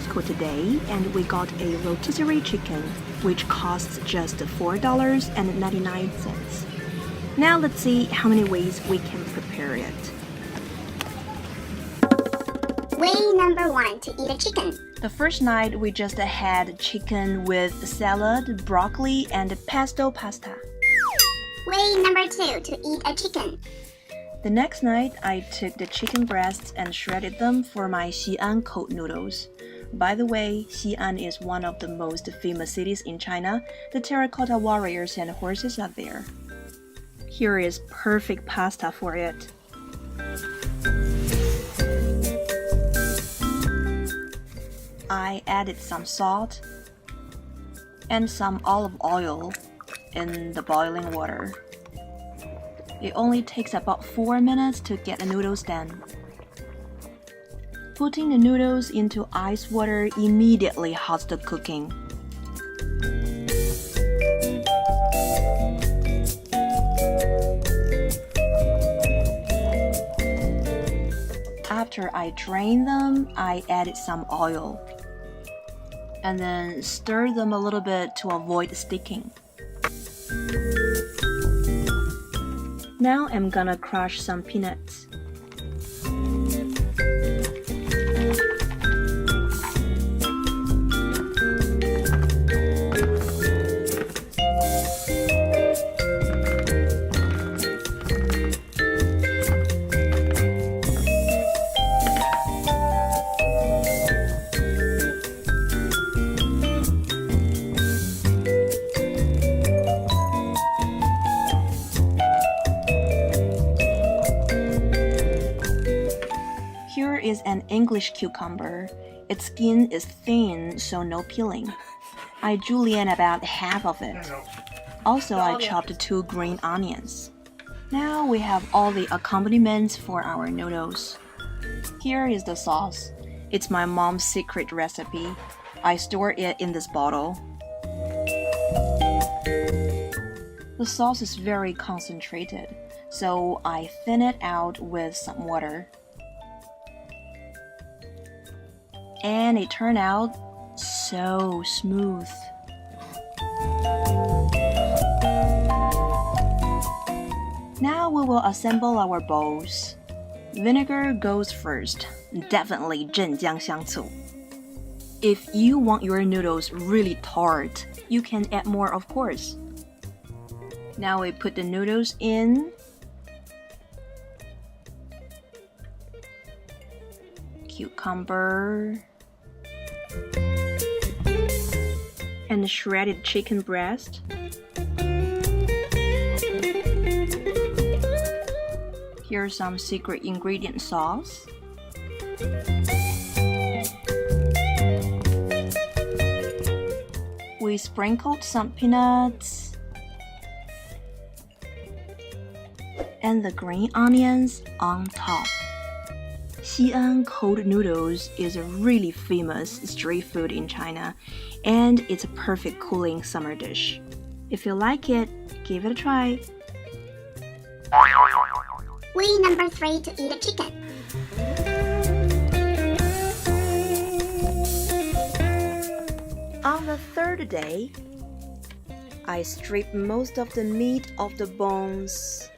Costco today and we got a rotisserie chicken, which costs just $4.99. Now let's see how many ways we can prepare it. Way number 1 to eat a chicken. The first night we just had chicken with salad, broccoli, and pesto pasta. Way number 2 to eat a chicken. The next night, I took the chicken breasts and shredded them for my Xian cold noodles. By the way, Xian is one of the most famous cities in China. The terracotta warriors and horses are there. Here is perfect pasta for it. I added some salt and some olive oil in the boiling water. It only takes about 4 minutes to get the noodles done. Putting the noodles into ice water immediately halts the cooking. After I drained them, I added some oil and then stir them a little bit to avoid sticking. Now I'm gonna crush some peanuts. Here is an English cucumber. Its skin is thin, so no peeling. I julienne about half of it. Also, I chopped 2 green onions. Now we have all the accompaniments for our noodles. Here is the sauce. It's my mom's secret recipe. I store it in this bottle. The sauce is very concentrated, so I thin it out with some water. And it turned out so smooth. Now we will assemble our bowls. Vinegar goes first, definitely 镇江香醋. If you want your noodles really tart, you can add more, of course. Now we put the noodles in. Cucumber. And the shredded chicken breast. Here's some secret ingredient sauce. We sprinkled some peanuts and the green onions on top. Xian cold noodles is a really famous street food in China, and it's a perfect cooling summer dish. If you like it, give it a try. Way number 3 to eat a chicken. On the third day, I stripped most of the meat off the bones.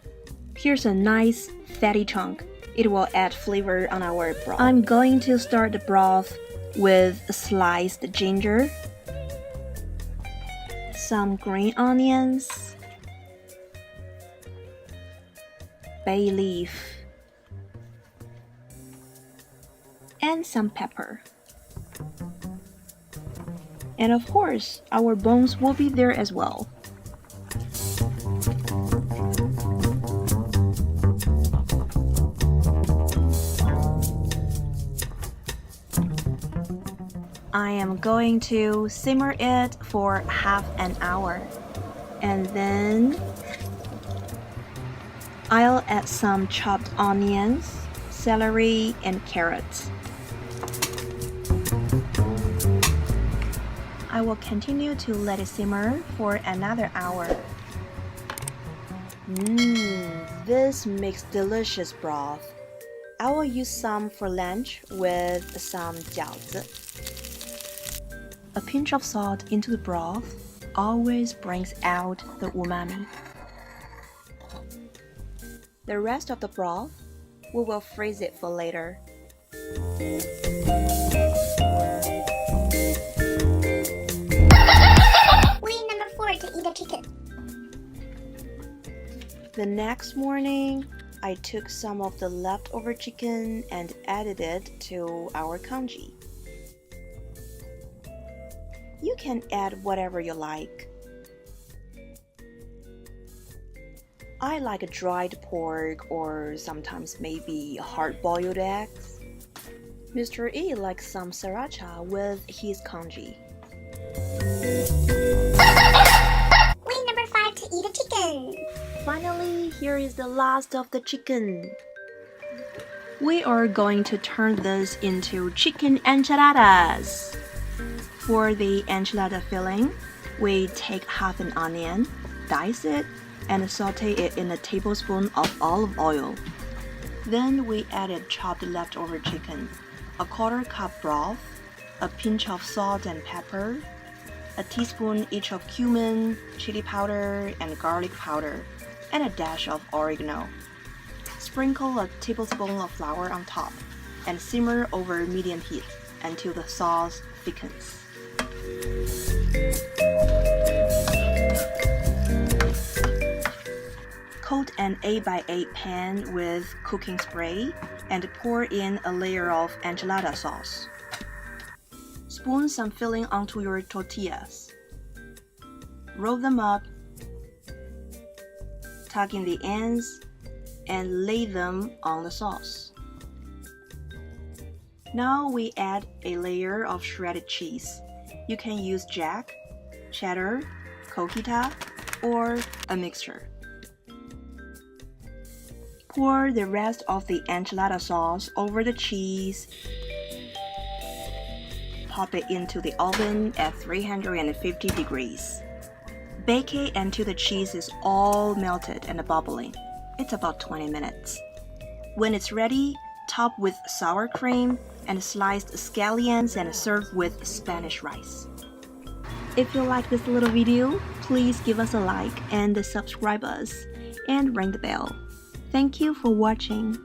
Here's a nice fatty chunk. It will add flavor on our broth. I'm going to start the broth with sliced ginger, some green onions, bay leaf, and some pepper. And of course, our bones will be there as well. I am going to simmer it for half an hour. And then I'll add some chopped onions, celery, and carrots. I will continue to let it simmer for another hour. This makes delicious broth. I will use some for lunch with some 饺子. pinch of salt into the broth always brings out the umami. The rest of the broth, we will freeze it for later. Way number 4 to eat a chicken. The next morning, I took some of the leftover chicken and added it to our congee. You can add whatever you like. I like dried pork or sometimes maybe hard-boiled eggs. Mr. E likes some sriracha with his congee. Way number 5 to eat a chicken. Finally, here is the last of the chicken. We are going to turn this into chicken enchiladas. For the enchilada filling, we take half an onion, dice it, and saute it in a tablespoon of olive oil. Then we added chopped leftover chicken, a quarter cup broth, a pinch of salt and pepper, a teaspoon each of cumin, chili powder, and garlic powder, and a dash of oregano. Sprinkle a tablespoon of flour on top and simmer over medium heat until the sauce thickens. Coat an 8x8 pan with cooking spray and pour in a layer of enchilada sauce. Spoon some filling onto your tortillas. Roll them up, tuck in the ends, and lay them on the sauce. Now we add a layer of shredded cheese. You can use jack, cheddar, cojita, or a mixture. Pour the rest of the enchilada sauce over the cheese. Pop it into the oven at 350 degrees. Bake it until the cheese is all melted and bubbling. It's about 20 minutes. When it's ready, top with sour cream and sliced scallions and serve with Spanish rice. If you like this little video, please give us a like and subscribe us and ring the bell. Thank you for watching.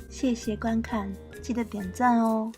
谢谢观看，记得点赞哦。